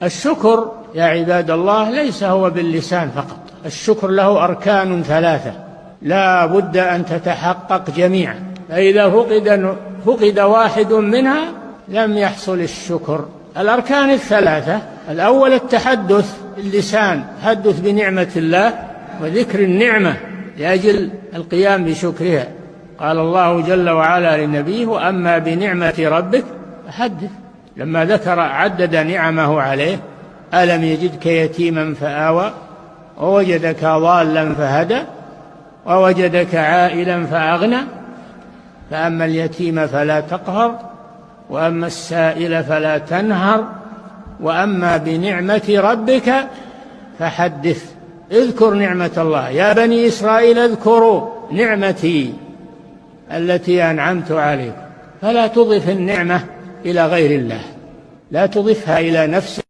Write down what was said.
الشكر يا عباد الله ليس هو باللسان فقط، الشكر له أركان ثلاثة لا بد أن تتحقق جميعا، فإذا فقد واحد منها لم يحصل الشكر. الأركان الثلاثة: الأول التحدث باللسان، تحدث بنعمة الله وذكر النعمة لأجل القيام بشكرها. قال الله جل وعلا لنبيه: وأما بنعمة ربك فحدث. لما ذكر عدد نعمه عليه: ألم يجدك يتيما فآوى ووجدك ضالا فهدى ووجدك عائلا فأغنى فأما اليتيم فلا تقهر وأما السائل فلا تنهر وأما بنعمة ربك فحدث. اذكر نعمة الله، يا بني إسرائيل اذكروا نعمتي التي أنعمت عليكم. فلا تضف النعمة إلى غير الله، لا تضفها إلى نفسك